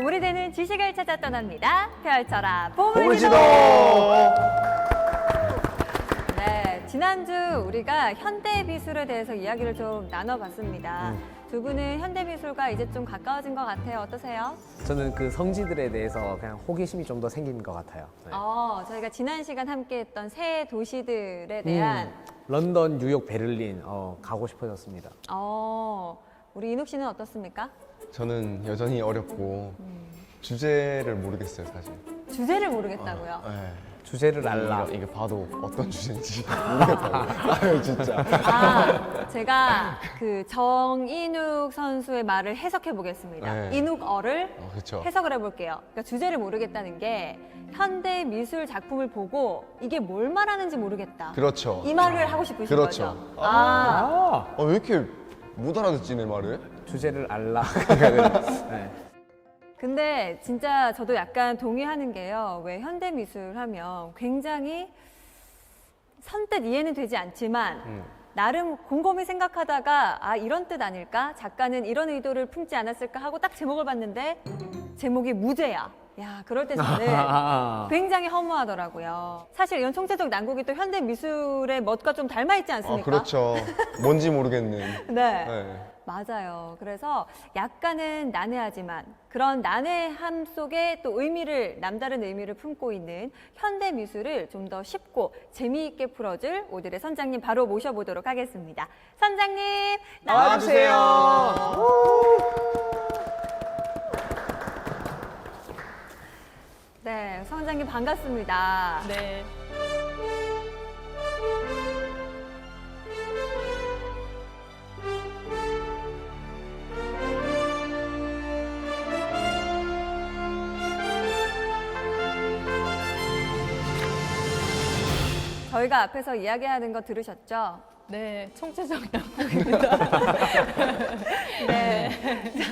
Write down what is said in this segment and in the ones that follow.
보물이 되는 지식을 찾아 떠납니다. 펼쳐라 보물지도! 네, 지난주 우리가 현대미술에 대해서 이야기를 좀 나눠봤습니다. 두 분은 현대미술과 이제 좀 가까워진 것 같아요. 어떠세요? 저는 그 성지들에 대해서 그냥 호기심이 좀 더 생긴 것 같아요. 네. 저희가 지난 시간 함께했던 새 도시들에 대한 런던, 뉴욕, 베를린 가고 싶어졌습니다. 우리 인욱 씨는 어떻습니까? 저는 여전히 어렵고 주제를 모르겠어요, 사실. 주제를 모르겠다고요? 네. 주제를 알라. 이게 봐도 어떤 주제인지 모르겠다고. 아유, 진짜. 제가 그 정인욱 선수의 말을 해석해 보겠습니다. 네. 인욱어를 그렇죠. 해석을 해볼게요. 그러니까 주제를 모르겠다는 게 현대 미술 작품을 보고 이게 뭘 말하는지 모르겠다. 그렇죠. 이 말을 하고 싶으신 그렇죠. 거죠. 왜 이렇게 못 알아듣지, 내 말을? 주제를 알라. 네. 근데 진짜 저도 약간 동의하는 게요. 왜 현대 미술 하면 굉장히 선뜻 이해는 되지 않지만 나름 곰곰이 생각하다가 이런 뜻 아닐까? 작가는 이런 의도를 품지 않았을까 하고 딱 제목을 봤는데 제목이 무죄야. 야, 그럴 때 저는 굉장히 허무하더라고요. 사실 이런 총체적 난국이 또 현대 미술의 멋과 좀 닮아 있지 않습니까? 그렇죠. 뭔지 모르겠는. 네. 네. 맞아요. 그래서 약간은 난해하지만 그런 난해함 속에 또 남다른 의미를 품고 있는 현대 미술을 좀 더 쉽고 재미있게 풀어줄 오늘의 선장님 바로 모셔보도록 하겠습니다. 선장님 나와주세요. 네, 선장님 반갑습니다. 네. 저희가 앞에서 이야기하는 거 들으셨죠? 네, 총체적 난국입니다. 네.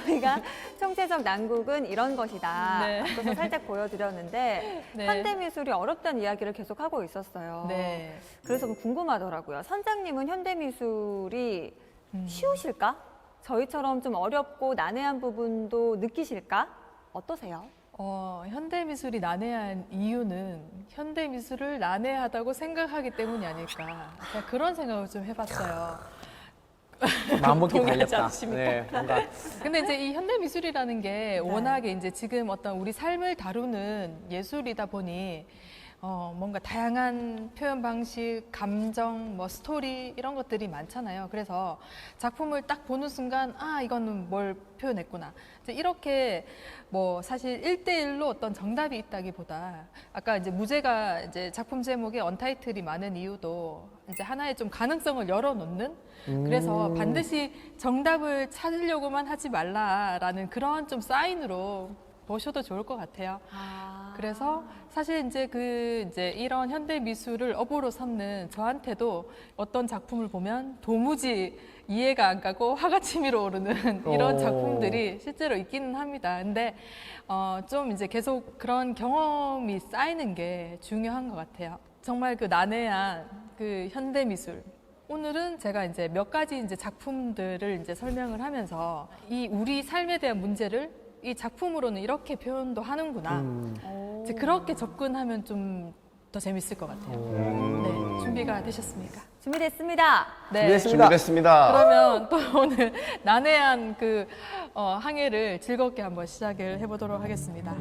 저희가 총체적 난국은 이런 것이다. 네. 앞서서 살짝 보여드렸는데 네. 현대미술이 어렵다는 이야기를 계속 하고 있었어요. 네. 그래서 궁금하더라고요. 선장님은 현대미술이 쉬우실까? 저희처럼 좀 어렵고 난해한 부분도 느끼실까? 어떠세요? 현대미술이 난해한 이유는 현대미술을 난해하다고 생각하기 때문이 아닐까. 제가 그런 생각을 좀 해봤어요. 마음먹기 동의하지 달렸다. 않으십니까? 네, 뭔가 근데 이제 이 현대미술이라는 게 워낙에 이제 지금 어떤 우리 삶을 다루는 예술이다 보니 뭔가 다양한 표현 방식, 감정, 스토리 이런 것들이 많잖아요. 그래서 작품을 딱 보는 순간 이거는 뭘 표현했구나. 이제 이렇게 사실 1대1로 어떤 정답이 있다기보다 아까 이제 무제가 이제 작품 제목에 언타이틀이 많은 이유도 이제 하나의 좀 가능성을 열어놓는 그래서 반드시 정답을 찾으려고만 하지 말라라는 그런 좀 사인으로 보셔도 좋을 것 같아요. 그래서 사실 이제 이런 현대 미술을 업으로 삼는 저한테도 어떤 작품을 보면 도무지 이해가 안 가고 화가 치밀어 오르는 이런 작품들이 실제로 있기는 합니다. 근데 좀 이제 계속 그런 경험이 쌓이는 게 중요한 것 같아요. 정말 그 난해한 그 현대 미술. 오늘은 제가 이제 몇 가지 이제 작품들을 이제 설명을 하면서 이 우리 삶에 대한 문제를 이 작품으로는 이렇게 표현도 하는구나. 이제 그렇게 접근하면 좀 더 재밌을 것 같아요. 네, 준비가 되셨습니까? 준비됐습니다. 네. 준비됐습니다. 그러면 또 오늘 난해한 그 항해를 즐겁게 한번 시작을 해보도록 하겠습니다.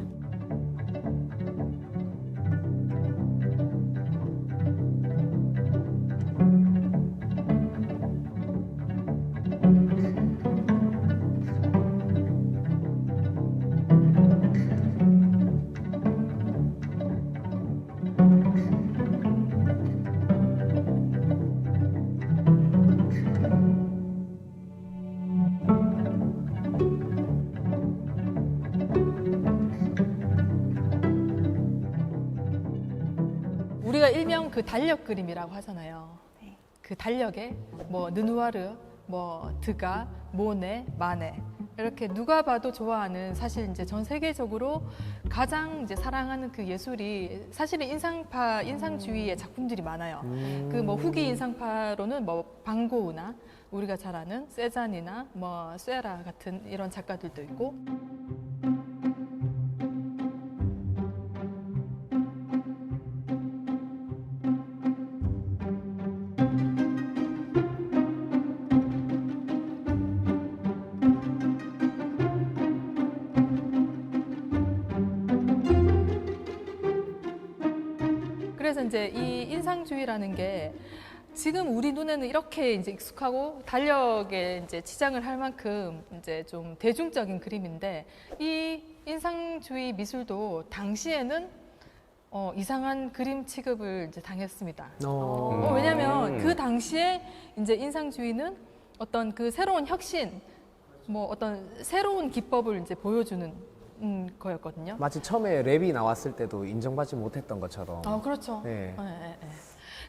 우리가 일명 그 달력 그림이라고 하잖아요. 그 달력에 르누아르, 드가, 모네, 마네 이렇게 누가 봐도 좋아하는 사실 이제 전 세계적으로 가장 이제 사랑하는 그 예술이 사실은 인상주의의 작품들이 많아요. 그 후기 인상파로는 방고우나 우리가 잘 아는 세잔이나 쇠라 같은 이런 작가들도 있고. 이제 이 인상주의라는 게 지금 우리 눈에는 이렇게 이제 익숙하고 달력에 이제 치장을 할 만큼 이제 좀 대중적인 그림인데 이 인상주의 미술도 당시에는 이상한 그림 취급을 이제 당했습니다. 왜냐하면 그 당시에 이제 인상주의는 어떤 그 새로운 혁신, 뭐 어떤 새로운 기법을 이제 보여주는 거였거든요. 마치 처음에 랩이 나왔을 때도 인정받지 못했던 것처럼. 그렇죠. 네.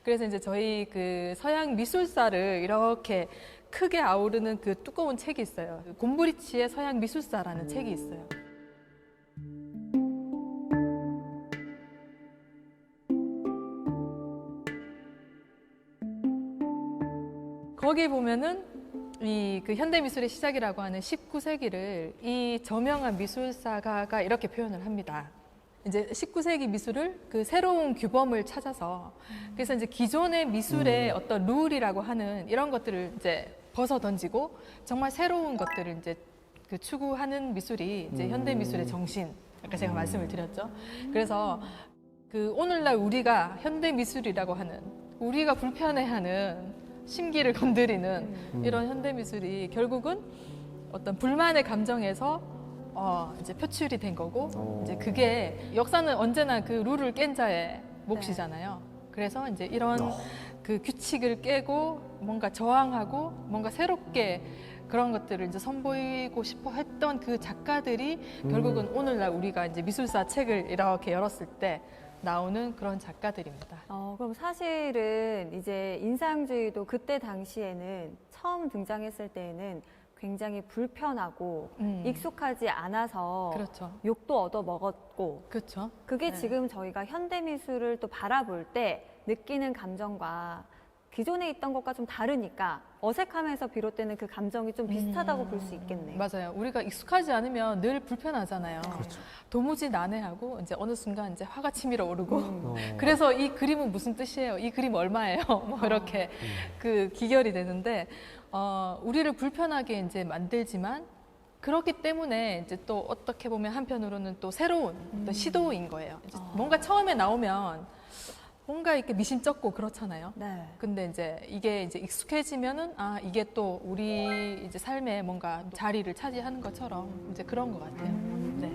그래서 이제 저희 그 서양 미술사를 이렇게 크게 아우르는 그 두꺼운 책이 있어요. 곰브리치의 서양 미술사라는 책이 있어요. 거기 보면은 이 그 현대 미술의 시작이라고 하는 19세기를 이 저명한 미술사가가 이렇게 표현을 합니다. 이제 19세기 미술을 그 새로운 규범을 찾아서 그래서 이제 기존의 미술의 어떤 룰이라고 하는 이런 것들을 이제 벗어 던지고 정말 새로운 것들을 이제 그 추구하는 미술이 이제 현대 미술의 정신. 아까 제가 말씀을 드렸죠. 그래서 그 오늘날 우리가 현대 미술이라고 하는 우리가 불편해하는 심기를 건드리는 이런 현대 미술이 결국은 어떤 불만의 감정에서 이제 표출이 된 거고 이제 그게 역사는 언제나 그 룰을 깬 자의 몫이잖아요. 그래서 이제 이런 그 규칙을 깨고 뭔가 저항하고 뭔가 새롭게 그런 것들을 이제 선보이고 싶어 했던 그 작가들이 결국은 오늘날 우리가 이제 미술사 책을 이렇게 열었을 때 나오는 그런 작가들입니다. 그럼 사실은 이제 인상주의도 그때 당시에는 처음 등장했을 때에는 굉장히 불편하고 익숙하지 않아서 그렇죠. 욕도 얻어 먹었고 그렇죠. 그게 네. 지금 저희가 현대미술을 또 바라볼 때 느끼는 감정과 기존에 있던 것과 좀 다르니까 어색함에서 비롯되는 그 감정이 좀 비슷하다고 볼 수 있겠네요. 맞아요. 우리가 익숙하지 않으면 늘 불편하잖아요. 도무지 난해하고 이제 어느 순간 이제 화가 치밀어 오르고 그래서 이 그림은 무슨 뜻이에요? 이 그림 얼마예요? 뭐 이렇게 그 기결이 되는데 우리를 불편하게 이제 만들지만 그렇기 때문에 이제 또 어떻게 보면 한편으로는 또 새로운 어떤 시도인 거예요. 이제 뭔가 처음에 나오면 뭔가 이렇게 미심쩍고 그렇잖아요. 네. 근데 이제 이게 이제 익숙해지면은 이게 또 우리 이제 삶에 뭔가 자리를 차지하는 것처럼 이제 그런 것 같아요. 네.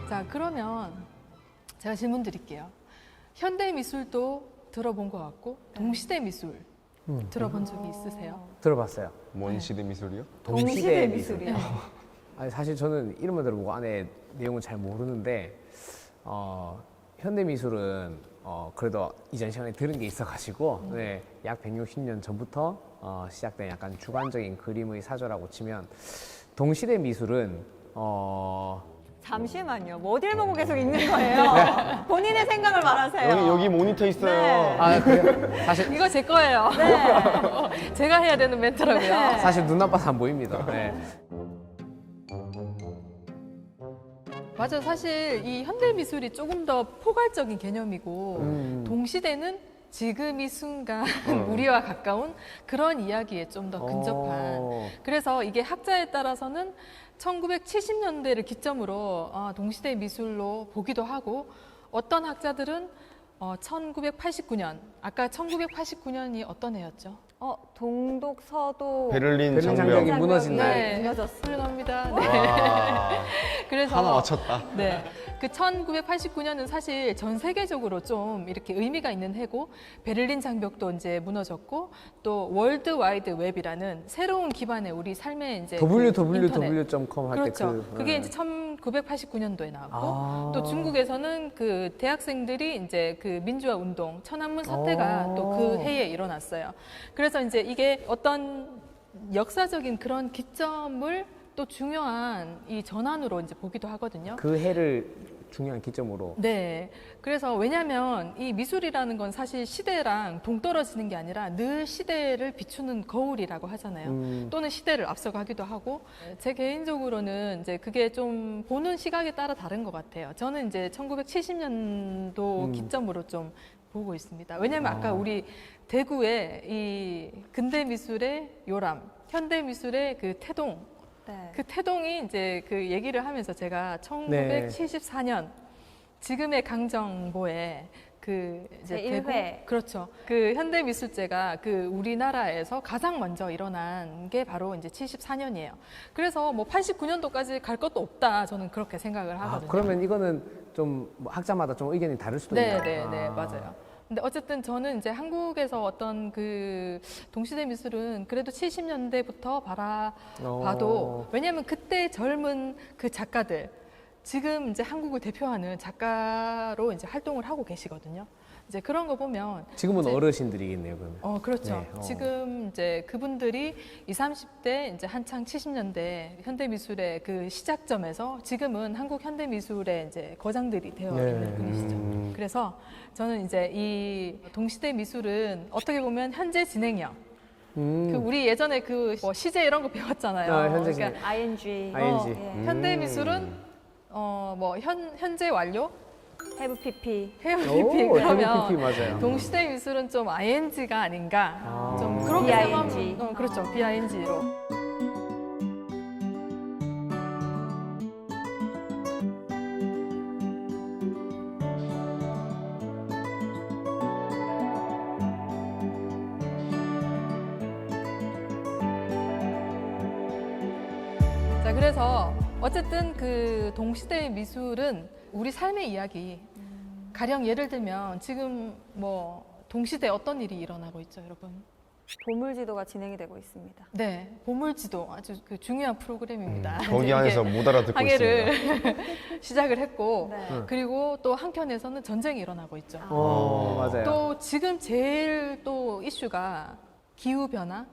자, 그러면 제가 질문 드릴게요. 현대 미술도 들어본 것 같고 동시대 미술 들어본 적이 있으세요? 들어봤어요. 뭔 시대 미술이요? 동시대 미술이요. 아니, 사실 저는 이름만 들어보고 안에 내용은 잘 모르는데 현대 미술은 그래도 이전 시간에 들은 게 있어가지고 네, 약 160년 전부터 시작된 약간 주관적인 그림의 사조라고 치면 동시대 미술은 잠시만요. 뭐 어딜 보고 계속 읽는 거예요? 본인의 생각을 말하세요. 여기 모니터 있어요. 네. 아 그래요? 사실 이거 제 거예요. 제가 해야 되는 멘트라고요. 사실 눈 나빠서 안 보입니다. 네. 맞아요. 사실 이 현대 미술이 조금 더 포괄적인 개념이고 동시대는 지금 이 순간 우리와 가까운 그런 이야기에 좀 더 근접한. 그래서 이게 학자에 따라서는 1970년대를 기점으로 동시대 미술로 보기도 하고 어떤 학자들은 1989년, 아까 1989년이 어떤 해였죠? 동독 서도 베를린 베를린 장벽. 장벽이 무너진 날. 네, 무너졌어요. 훌륭합니다. 네. 와, 그래서 하나 맞췄다. 네. 그 1989년은 사실 전 세계적으로 좀 이렇게 의미가 있는 해고 베를린 장벽도 이제 무너졌고 또 월드 와이드 웹이라는 새로운 기반의 우리 삶의 이제 www.com 할 때 그렇죠. 그게 이제 1989년도에 나왔고 또 중국에서는 그 대학생들이 이제 그 민주화 운동 천안문 사태가 또 그 해에 일어났어요. 그래서 이제 이게 어떤 역사적인 그런 기점을 또 중요한 이 전환으로 이제 보기도 하거든요. 그 해를 중요한 기점으로. 네. 그래서 왜냐하면 이 미술이라는 건 사실 시대랑 동떨어지는 게 아니라 늘 시대를 비추는 거울이라고 하잖아요. 또는 시대를 앞서가기도 하고 제 개인적으로는 이제 그게 좀 보는 시각에 따라 다른 것 같아요. 저는 이제 1970년도 기점으로 좀 보고 있습니다. 왜냐하면 아까 우리 대구의 이 근대 미술의 요람, 현대 미술의 그 태동, 네. 그 태동이 이제 그 얘기를 하면서 제가 1974년 지금의 강정보에 그 이제 제1회. 대구, 그렇죠. 그 현대 미술제가 그 우리나라에서 가장 먼저 일어난 게 바로 이제 74년이에요. 그래서 뭐 89년도까지 갈 것도 없다. 저는 그렇게 생각을 하거든요. 그러면 이거는 좀뭐 학자마다 좀 의견이 다를 수도 네, 있나요? 네, 네, 맞아요. 근데 어쨌든 저는 이제 한국에서 어떤 그 동시대 미술은 그래도 70년대부터 바라봐도 왜냐하면 그때 젊은 그 작가들 지금 이제 한국을 대표하는 작가로 이제 활동을 하고 계시거든요. 이제 그런 거 보면 지금은 이제 어르신들이겠네요, 그러면. 그렇죠. 네, 지금 이제 그분들이 20, 30대 이제 한창 70년대 현대 미술의 그 시작점에서 지금은 한국 현대 미술의 이제 거장들이 되어 네. 있는 분이시죠. 그래서 저는 이제 이 동시대 미술은 어떻게 보면 현재 진행형. 그 우리 예전에 그 뭐 시제 이런 거 배웠잖아요. 현재 진행. 그러니까 ing. ING. 예. 현대 미술은 뭐 현재 완료, have pp. 해외 오, PP 그러면 PP 맞아요. 동시대 미술은 좀 ing가 아닌가 좀 그렇게 BING. 생각하면 그렇죠. BING로. 자, 그래서 어쨌든 그 동시대의 미술은 우리 삶의 이야기. 가령 예를 들면 지금 뭐 동시대 어떤 일이 일어나고 있죠, 여러분? 보물지도가 진행이 되고 있습니다. 네, 보물지도 아주 그 중요한 프로그램입니다. 거기 이제 안에서 이게 못 알아듣고 항해를 있습니다. 시작을 했고 네. 그리고 또 한켠에서는 전쟁이 일어나고 있죠. 맞아요. 또 지금 제일 또 이슈가 기후 변화,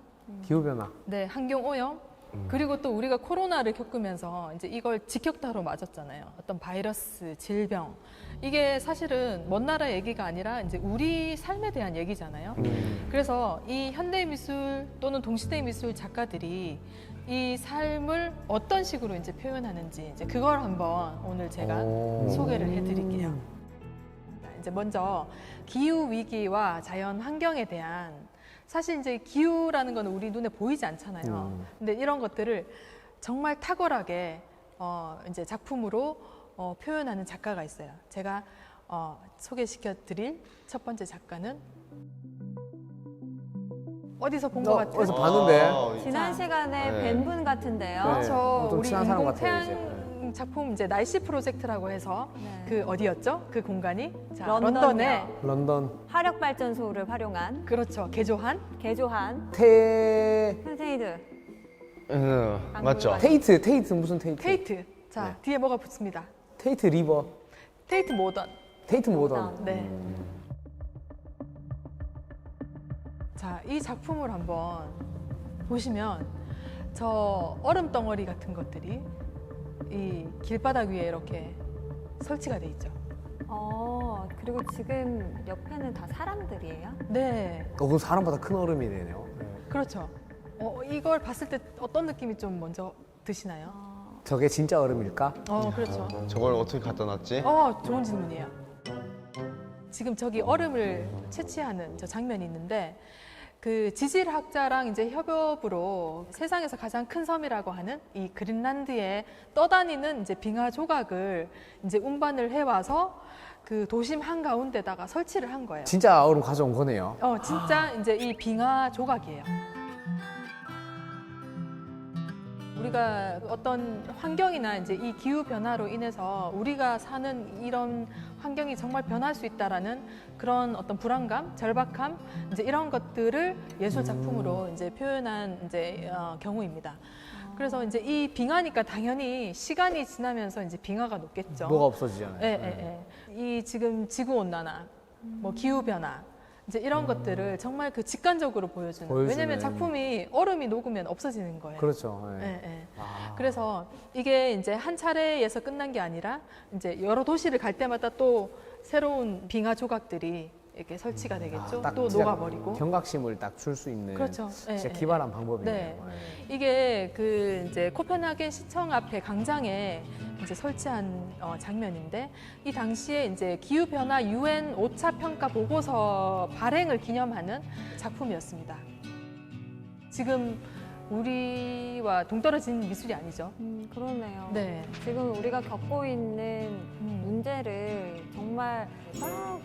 기후변화. 네, 환경 오염. 그리고 또 우리가 코로나를 겪으면서 이제 이걸 직격타로 맞았잖아요. 어떤 바이러스, 질병. 이게 사실은 먼 나라 얘기가 아니라 이제 우리 삶에 대한 얘기잖아요. 그래서 이 현대 미술 또는 동시대 미술 작가들이 이 삶을 어떤 식으로 이제 표현하는지 이제 그걸 한번 오늘 제가 소개를 해드릴게요. 이제 먼저 기후 위기와 자연 환경에 대한 사실 이제 기후라는 건 우리 눈에 보이지 않잖아요. 근데 이런 것들을 정말 탁월하게 이제 작품으로 표현하는 작가가 있어요. 제가 소개시켜 드릴 첫 번째 작가는 어디서 본 것 같아요? 어디서 봤는데. 지난 자. 시간에 네. 뵌 분 같은데요. 네. 그렇죠. 좀 우리 친한 사람 인공 같아요, 태양 작품 이제 날씨 프로젝트라고 해서 네. 그 어디였죠? 그 공간이 자, 런던이요. 런던에 런던. 화력 발전소를 활용한 그렇죠. 개조한 개조한 테이트 맞죠? 테이트 무슨 테이트? 테이트. 자, 뒤에 뭐가 붙습니다. 테이트 리버. 테이트 모던. 테이트 모던. 네. 자, 이 작품을 한번 보시면 저 얼음 덩어리 같은 것들이 이 길바닥 위에 이렇게 설치가 돼 있죠. 그리고 지금 옆에는 다 사람들이에요. 네, 그럼 사람보다 큰 얼음이네요. 그렇죠. 이걸 봤을 때 어떤 느낌이 좀 먼저 드시나요? 저게 진짜 얼음일까? 그렇죠. 저걸 어떻게 갖다 놨지? 좋은 질문이에요. 지금 저기 얼음을 채취하는 저 장면이 있는데 그 지질학자랑 이제 협업으로 세상에서 가장 큰 섬이라고 하는 이 그린란드에 떠다니는 이제 빙하 조각을 이제 운반을 해와서 그 도심 한가운데다가 설치를 한 거예요. 진짜 얼음 가져온 거네요. 진짜 이제 이 빙하 조각이에요. 우리가 어떤 환경이나 이제 이 기후 변화로 인해서 우리가 사는 이런 환경이 정말 변할 수 있다라는 그런 어떤 불안감, 절박함, 이제 이런 것들을 예술 작품으로 이제 표현한 이제 경우입니다. 그래서 이제 이 빙하니까 당연히 시간이 지나면서 이제 빙하가 녹겠죠. 뭐가 없어지잖아요. 예, 예, 예. 이 지금 지구 온난화, 뭐 기후 변화, 이제 이런 것들을 정말 그 직관적으로 보여주는. 보여주는. 왜냐면 작품이 얼음이 녹으면 없어지는 거예요. 그렇죠. 예. 예, 예. 아. 그래서 이게 이제 한 차례에서 끝난 게 아니라 이제 여러 도시를 갈 때마다 또 새로운 빙하 조각들이 이렇게 설치가 되겠죠. 딱 또 진짜 녹아버리고. 경각심을 딱 줄 수 있는 그렇죠. 예, 진짜 예. 기발한 방법이네요. 네. 예. 이게 그 이제 코펜하겐 시청 앞에 광장에 이제 설치한 장면인데 이 당시에 이제 기후 변화 UN 5차 평가 보고서 발행을 기념하는 작품이었습니다. 지금 우리와 동떨어진 미술이 아니죠. 그러네요. 네. 지금 우리가 겪고 있는 음. 문제를 정말 막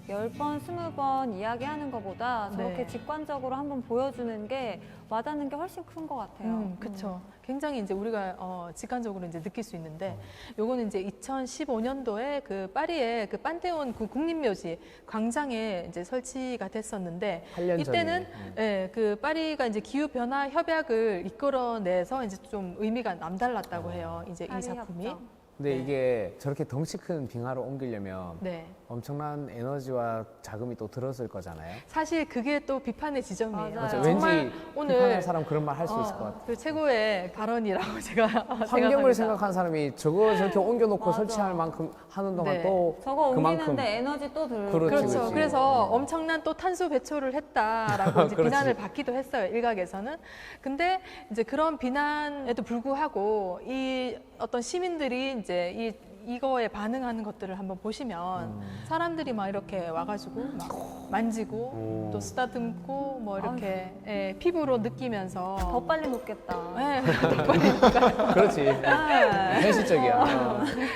10번, 20번 이야기하는 것보다 저렇게 네. 직관적으로 한번 보여주는 게 와닿는 게 훨씬 큰 것 같아요. 그렇죠. 굉장히 이제 우리가 직관적으로 이제 느낄 수 있는데, 요거는 이제 2015년도에 그 파리의 그 판테온 그 국립묘지 광장에 이제 설치가 됐었는데, 8년 이때는 전이네. 예, 그 파리가 이제 기후 변화 협약을 이끌어내서 이제 좀 의미가 남달랐다고 해요. 이제 이 파리 작품이. 협정. 근데 네. 이게 저렇게 덩치 큰 빙하로 옮기려면 네. 엄청난 에너지와 자금이 또 들었을 거잖아요. 사실 그게 또 비판의 지점이에요. 맞아요. 그렇죠. 정말 왠지 오늘 비판하는 사람 그런 말 할 수 있을 것 같아요. 그 최고의 발언이라고 제가 환경을 생각합니다. 생각한 사람이 저거 저렇게 옮겨놓고 맞아. 설치할 만큼 하는 동안 네. 또 저거 그만큼 옮기는데 에너지 또 들고. 그렇지, 그렇죠. 그렇지. 그래서 엄청난 또 탄소 배출을 했다라고 이제 그렇지. 비난을 받기도 했어요. 일각에서는. 근데 이제 그런 비난에도 불구하고 이 어떤 시민들이 이제 이거에 반응하는 것들을 한번 보시면 사람들이 막 이렇게 와가지고 막 만지고 또 쓰다듬고 뭐 이렇게 예, 피부로 느끼면서 더 빨리 녹겠다. 예, 더 빨리 녹아요. 그렇지. 아, 현실적이야.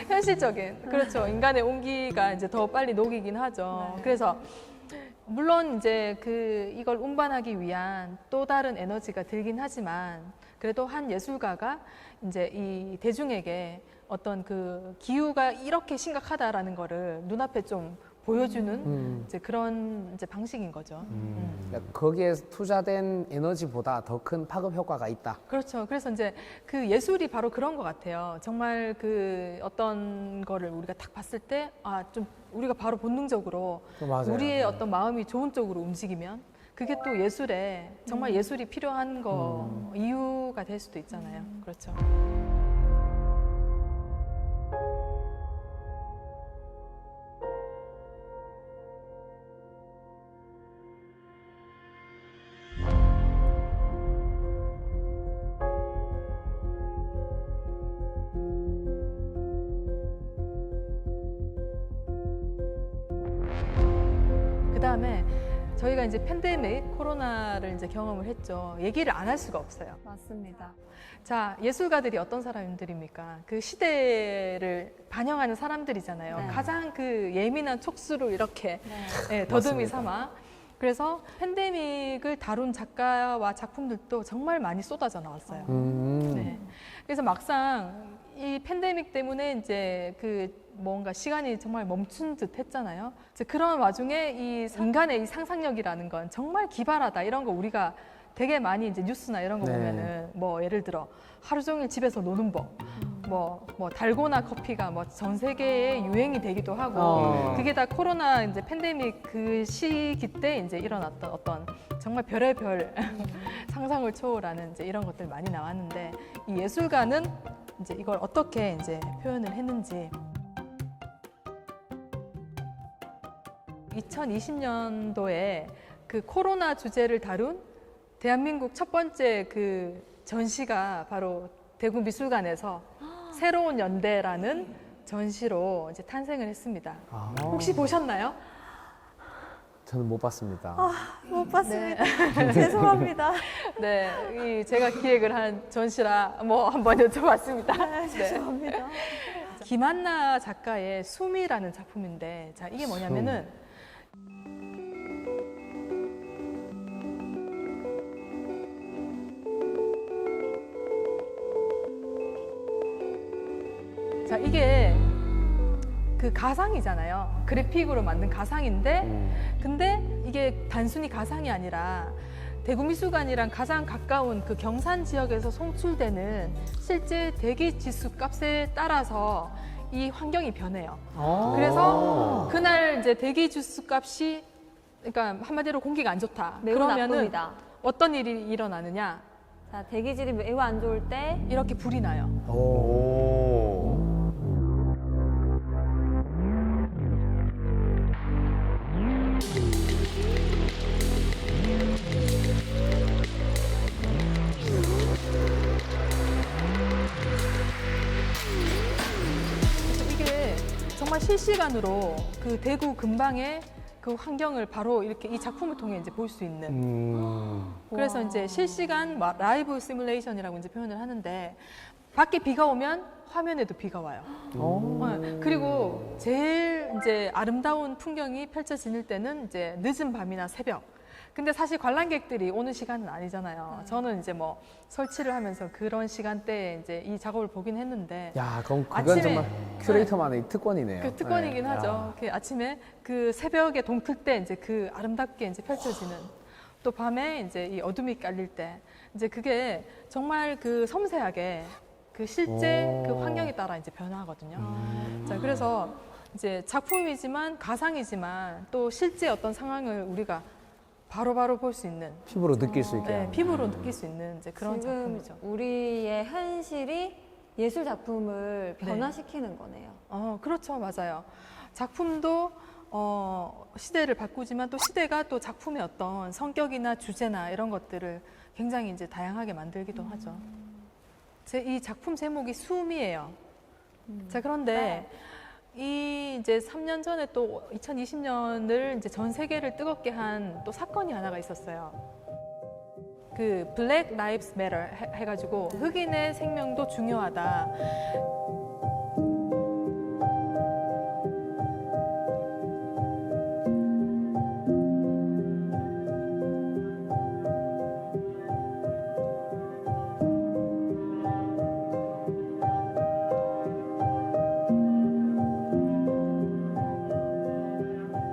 현실적인 그렇죠. 인간의 온기가 이제 더 빨리 녹이긴 하죠. 네. 그래서 물론 이제 이걸 운반하기 위한 또 다른 에너지가 들긴 하지만 그래도 한 예술가가 이제 이 대중에게 어떤 그 기후가 이렇게 심각하다라는 거를 눈앞에 좀 보여주는 이제 그런 이제 방식인 거죠. 그러니까 거기에 투자된 에너지보다 더 큰 파급 효과가 있다. 그렇죠. 그래서 이제 그 예술이 바로 그런 것 같아요. 정말 그 어떤 거를 우리가 딱 봤을 때, 아, 좀 우리가 바로 본능적으로 맞아요. 우리의 어떤 마음이 좋은 쪽으로 움직이면 그게 또 예술에 정말 예술이 필요한 거 이유가 될 수도 있잖아요. 그렇죠. 그 다음에 저희가 이제 팬데믹, 코로나를 이제 경험을 했죠. 얘기를 안 할 수가 없어요. 맞습니다. 자, 예술가들이 어떤 사람들입니까? 그 시대를 반영하는 사람들이잖아요. 네. 가장 그 예민한 촉수로 이렇게 네. 더듬이 맞습니다. 삼아. 그래서 팬데믹을 다룬 작가와 작품들도 정말 많이 쏟아져 나왔어요. 네. 그래서 막상 이 팬데믹 때문에 이제 뭔가 시간이 정말 멈춘 듯 했잖아요. 이제 그런 와중에 이 인간의 이 상상력이라는 건 정말 기발하다. 이런 거 우리가 되게 많이 이제 뉴스나 이런 거 네. 보면은 뭐 예를 들어 하루 종일 집에서 노는 법, 뭐 달고나 커피가 뭐 전 세계에 유행이 되기도 하고 그게 다 코로나 이제 팬데믹 그 시기 때 이제 일어났던 어떤 정말 별의별 상상을 초월하는 이제 이런 것들 많이 나왔는데 이 예술가는 이제 이걸 어떻게 이제 표현을 했는지 2020년도에 그 코로나 주제를 다룬 대한민국 첫 번째 그 전시가 바로 대구미술관에서 새로운 연대라는 전시로 이제 탄생을 했습니다. 아, 혹시 보셨나요? 저는 못 봤습니다. 못 봤습니다. 죄송합니다. 네, 제가 기획을 한 전시라 뭐 한번 여쭤봤습니다. 네. 죄송합니다. 김한나 작가의 숨이라는 작품인데, 자 이게 뭐냐면은 자 이게 그 가상이잖아요. 그래픽으로 만든 가상인데, 근데 이게 단순히 가상이 아니라 대구미술관이랑 가장 가까운 그 경산 지역에서 송출되는 실제 대기 지수 값에 따라서 이 환경이 변해요. 그래서 그날 이제 대기 지수 값이 그러니까 한마디로 공기가 안 좋다. 매우 그러면은 나쁩니다. 어떤 일이 일어나느냐? 자, 대기질이 매우 안 좋을 때 이렇게 불이 나요. 오. 그래서 이게 정말 실시간으로 그 대구 근방의 그 환경을 바로 이렇게 이 작품을 통해 이제 볼 수 있는. 그래서 이제 실시간 라이브 시뮬레이션이라고 이제 표현을 하는데 밖에 비가 오면 화면에도 비가 와요. 그리고 제일 이제 아름다운 풍경이 펼쳐질 때는 이제 늦은 밤이나 새벽. 근데 사실 관람객들이 오는 시간은 아니잖아요. 저는 이제 뭐 설치를 하면서 그런 시간대에 이제 이 작업을 보긴 했는데 야, 그건 아침에- 정말 큐레이터만의 특권이네요. 그 특권이긴 네. 하죠. 야. 그 아침에 그 새벽에 동틀 때 이제 그 아름답게 이제 펼쳐지는 또 밤에 이제 이 어둠이 깔릴 때 이제 그게 정말 그 섬세하게 그 실제 오. 그 환경에 따라 이제 변화하거든요. 자, 그래서 이제 작품이지만 가상이지만 또 실제 어떤 상황을 우리가 바로바로 볼 수 있는 피부로 느낄 수 있게. 네, 하는. 피부로 느낄 수 있는 이제 그런 지금 작품이죠. 우리의 현실이 예술 작품을 네. 변화시키는 거네요. 그렇죠. 맞아요. 작품도 시대를 바꾸지만 또 시대가 또 작품의 어떤 성격이나 주제나 이런 것들을 굉장히 이제 다양하게 만들기도 하죠. 제 이 작품 제목이 숨이에요. 자, 그런데 이 이제 3년 전에 또 2020년을 이제 전 세계를 뜨겁게 한 또 사건이 하나가 있었어요. 그 Black Lives Matter 해가지고 흑인의 생명도 중요하다.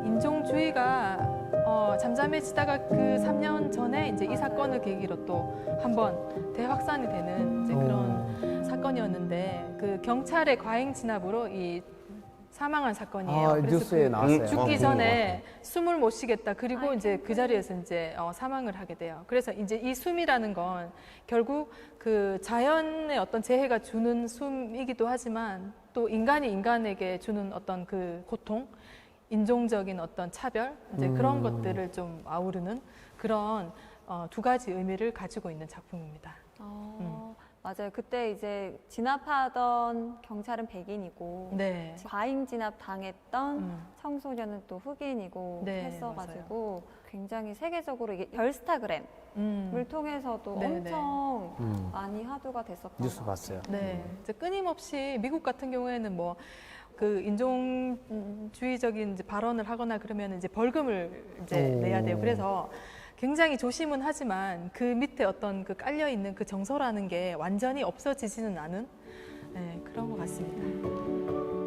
인종주의가 잠잠해지다가 그 3년 전에 이제 이 사건을 계기로 또 한번 대확산이 되는 이제 그런 사건이었는데 그 경찰의 과잉 진압으로 이 사망한 사건이에요. 아, 그래서 뉴스에 그 나왔어요. 죽기 어, 전에 숨을 못 쉬겠다. 그리고 이제 그 자리에서 이제 사망을 하게 돼요. 그래서 이제 이 숨이라는 건 결국 그 자연의 어떤 재해가 주는 숨이기도 하지만 또 인간이 인간에게 주는 어떤 그 고통, 인종적인 어떤 차별, 이제 그런 것들을 좀 아우르는 그런 두 가지 의미를 가지고 있는 작품입니다. 맞아요. 그때 이제 진압하던 경찰은 백인이고 네. 과잉 진압 당했던 청소년은 또 흑인이고 네, 했어가지고 굉장히 세계적으로 이게 별스타그램을 통해서도 네, 엄청 많이 화두가 됐었던 뉴스 것 봤어요. 네, 이제 끊임없이 미국 같은 경우에는 뭐 그 인종주의적인 이제 발언을 하거나 그러면 이제 벌금을 이제 오. 내야 돼요. 그래서 굉장히 조심은 하지만 그 밑에 어떤 그 깔려 있는 그 정서라는 게 완전히 없어지지는 않은 네, 그런 것 같습니다.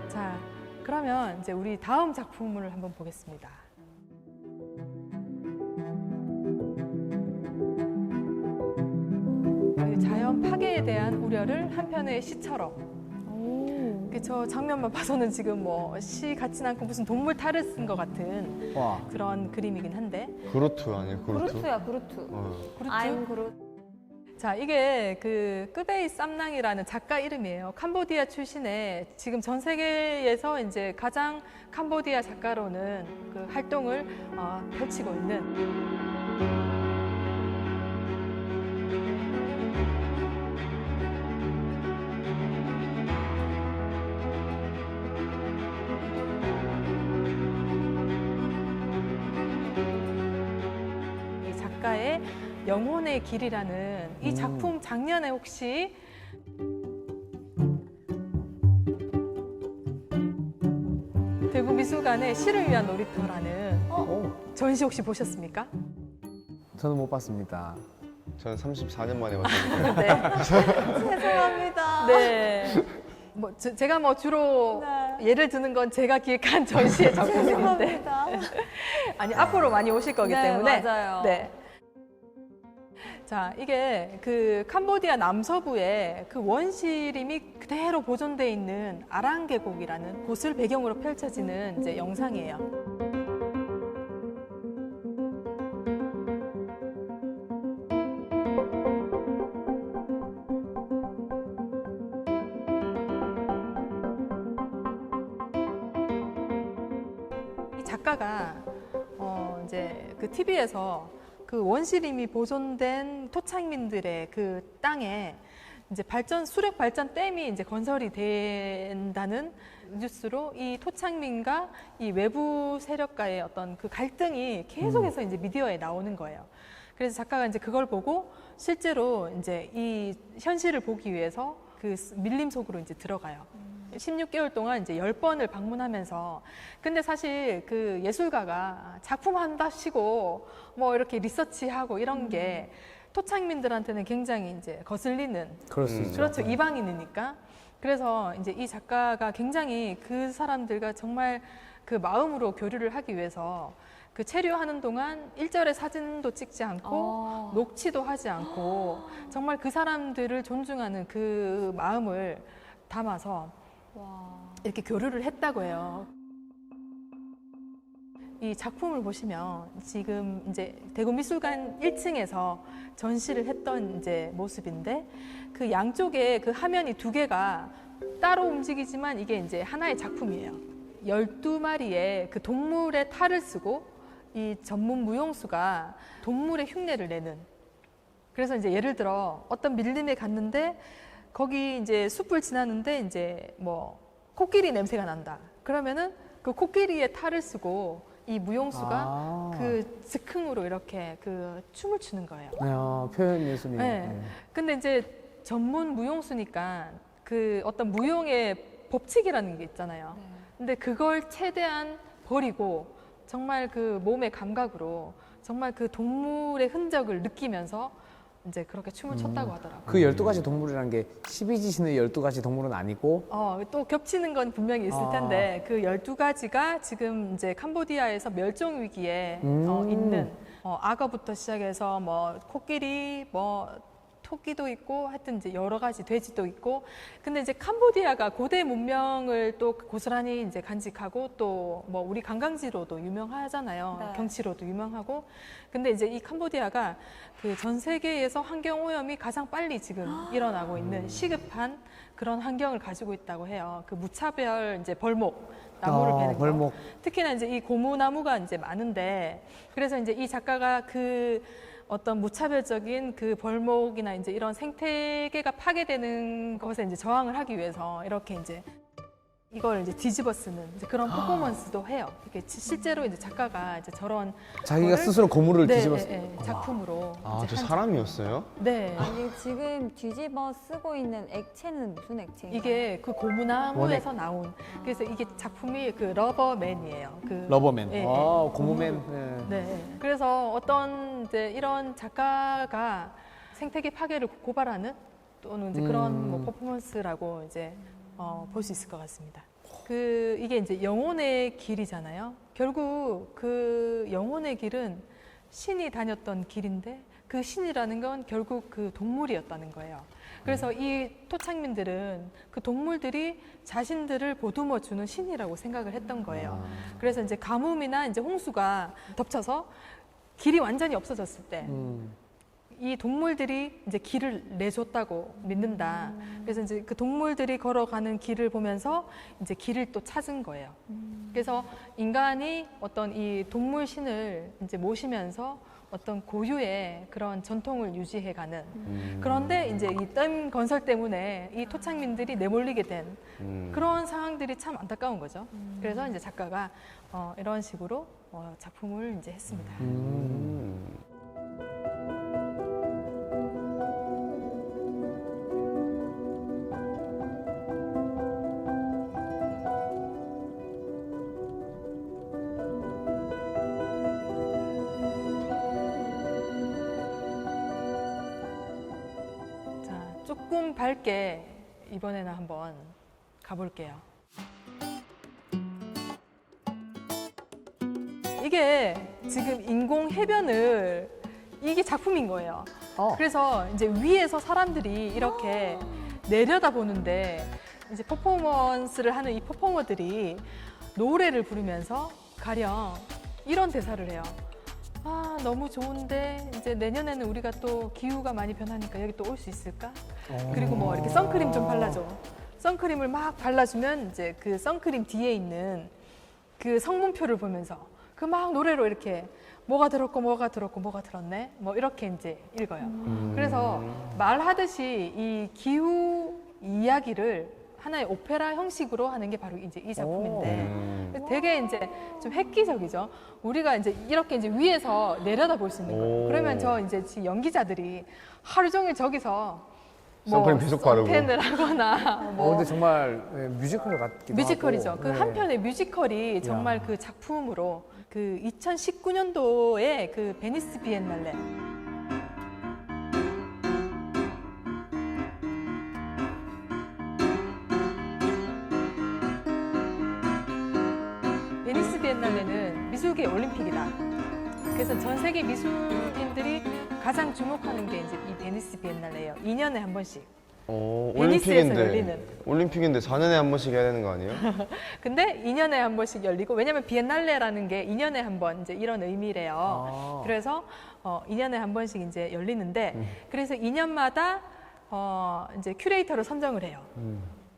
자, 그러면 이제 우리 다음 작품을 한번 보겠습니다. 그 자연 파괴에 대한 우려를 한 편의 시처럼. 저 장면만 봐서는 지금 뭐 시 같진 않고 무슨 동물 탈을 쓴 것 같은 와. 그런 그림이긴 한데. 그루트 아니에요? 그루트? 그루트야, 그루트. 그루트? I'm 그루트. 자, 이게 그 끄베이 쌈낭이라는 작가 이름이에요. 캄보디아 출신의 지금 전 세계에서 이제 가장 캄보디아 작가로는 그 활동을 펼치고 있는. 이 작가의 영혼의 길이라는 이 작품 작년에 혹시 대구 미술관의 시를 위한 놀이터라는 전시 혹시 보셨습니까? 저는 못 봤습니다. 저는 34년 만에 봤거든요. 네. 죄송합니다. 네. 뭐 제가 뭐 주로 네. 예를 드는 건 제가 기획한 전시의 작품인데 죄송합니다. 아니 앞으로 많이 오실 거기 네, 때문에 맞아요. 네. 자, 이게 그 캄보디아 남서부에 그 원시림이 그대로 보존돼 있는 아랑 계곡이라는 곳을 배경으로 펼쳐지는 이제 영상이에요. 이 작가가 이제 그 TV에서 그 원시림이 보존된 토착민들의 그 땅에 이제 수력 발전 댐이 이제 건설이 된다는 뉴스로 이 토착민과 이 외부 세력과의 어떤 그 갈등이 계속해서 이제 미디어에 나오는 거예요. 그래서 작가가 이제 그걸 보고 실제로 이제 이 현실을 보기 위해서 그 밀림 속으로 이제 들어가요. 16개월 동안 이제 10번을 방문하면서 근데 사실 그 예술가가 작품 한답시고 뭐 이렇게 리서치하고 이런 게 토착민들한테는 굉장히 이제 거슬리는 그럴 수 있죠. 그렇죠. 이방인이니까. 그래서 이제 이 작가가 굉장히 그 사람들과 정말 그 마음으로 교류를 하기 위해서 그 체류하는 동안 일절의 사진도 찍지 않고 녹취도 하지 않고 정말 그 사람들을 존중하는 그 마음을 담아서 이렇게 교류를 했다고 해요. 이 작품을 보시면 지금 이제 대구미술관 1층에서 전시를 했던 이제 모습인데 그 양쪽에 그 화면이 두 개가 따로 움직이지만 이게 이제 하나의 작품이에요. 12마리의 그 동물의 탈을 쓰고 이 전문 무용수가 동물의 흉내를 내는. 그래서 이제 예를 들어 어떤 밀림에 갔는데 거기 이제 숲을 지나는데 이제 뭐 코끼리 냄새가 난다. 그러면은 그 코끼리의 탈을 쓰고 이 무용수가 그 즉흥으로 이렇게 그 춤을 추는 거예요. 표현 예술이. 네. 근데 이제 전문 무용수니까 그 어떤 무용의 법칙이라는 게 있잖아요. 근데 그걸 최대한 버리고 정말 그 몸의 감각으로 정말 그 동물의 흔적을 느끼면서 이제 그렇게 춤을 췄다고 하더라고요. 그 12가지 동물이라는 게 12지신의 12가지 동물은 아니고 또 겹치는 건 분명히 있을 텐데 그 12가지가 지금 이제 캄보디아에서 멸종 위기에 있는 악어부터 시작해서 뭐 코끼리 뭐 토끼도 있고 하여튼 이제 여러 가지 돼지도 있고 근데 이제 캄보디아가 고대 문명을 또 고스란히 이제 간직하고 또 뭐 우리 관광지로도 유명하잖아요. 네. 경치로도 유명하고 근데 이제 이 캄보디아가 그 전 세계에서 환경 오염이 가장 빨리 지금 일어나고 있는 시급한 그런 환경을 가지고 있다고 해요. 그 무차별 이제 벌목 나무를 베는 거. 벌목. 특히나 이제 이 고무나무가 이제 많은데 그래서 이제 이 작가가 그 어떤 무차별적인 그 벌목이나 이제 이런 생태계가 파괴되는 것에 이제 저항을 하기 위해서 이렇게 이제 이걸 이제 뒤집어 쓰는 이제 그런 퍼포먼스도 해요. 이게 실제로 이제 작가가 이제 저런 자기가 거를 스스로 고무를 네, 뒤집어 네, 네, 작품으로 아, 이제 저 한 사람이었어요? 네. 아니 지금 뒤집어 쓰고 있는 액체는 무슨 액체인가요? 이게 그 고무나무에서 나온 그래서 이게 작품이 그 러버맨이에요. 그 러버맨. 네, 고무맨. 네. 네. 그래서 어떤 이제 이런 작가가 생태계 파괴를 고발하는 또는 이제 그런 뭐 퍼포먼스라고 이제 볼 수 있을 것 같습니다. 그 이게 이제 영혼의 길이잖아요. 결국 그 영혼의 길은 신이 다녔던 길인데 그 신이라는 건 결국 그 동물이었다는 거예요. 그래서 이 토착민들은 그 동물들이 자신들을 보듬어 주는 신이라고 생각을 했던 거예요. 그래서 이제 가뭄이나 이제 홍수가 덮쳐서 길이 완전히 없어졌을 때 이 동물들이 이제 길을 내줬다고 믿는다. 그래서 이제 그 동물들이 걸어가는 길을 보면서 이제 길을 또 찾은 거예요. 그래서 인간이 어떤 이 동물 신을 이제 모시면서 어떤 고유의 그런 전통을 유지해가는. 그런데 이제 이 댐 건설 때문에 이 토착민들이 내몰리게 된 그런 상황들이 참 안타까운 거죠. 그래서 이제 작가가 이런 식으로 작품을 이제 했습니다. 조금 밝게 이번에는 한번 가볼게요. 이게 지금 인공 해변을 이게 작품인 거예요. 그래서 이제 위에서 사람들이 이렇게 내려다 보는데 이제 퍼포먼스를 하는 이 퍼포머들이 노래를 부르면서 가령 이런 대사를 해요. 아, 너무 좋은데 이제 내년에는 우리가 또 기후가 많이 변하니까 여기 또 올 수 있을까? 그리고 뭐 이렇게 선크림 좀 발라줘. 선크림을 막 발라주면 이제 그 선크림 뒤에 있는 그 성분표를 보면서 그 막 노래로 이렇게 뭐가 들었고 뭐가 들었고 뭐가 들었네 뭐 이렇게 이제 읽어요. 그래서 말하듯이 이 기후 이야기를 하나의 오페라 형식으로 하는 게 바로 이제 이 작품인데 되게 이제 좀 획기적이죠. 우리가 이제 이렇게 이제 위에서 내려다 볼 수 있는 거예요. 그러면 저 이제 연기자들이 하루 종일 저기서 선크림 계속 바르고 펜을 하거나 뭐 근데 정말 뮤지컬 같기도 뮤지컬이죠. 하고. 그 네. 한편의 뮤지컬이 정말 야. 그 작품으로 그 2019년도에 그 베니스 비엔날레 베니스 비엔날레는 미술계 올림픽이다. 그래서 전 세계 미술인들이 가장 주목하는 게 이제 이 베니스 비엔날레예요. 2년에 한 번씩. 베니스에서 열리는. 올림픽인데 4년에 한 번씩 해야 되는 거 아니에요? 근데 2년에 한 번씩 열리고 왜냐면 비엔날레라는 게 2년에 한 번 이제 이런 의미래요. 그래서 2년에 한 번씩 이제 열리는데 그래서 2년마다 이제 큐레이터를 선정을 해요.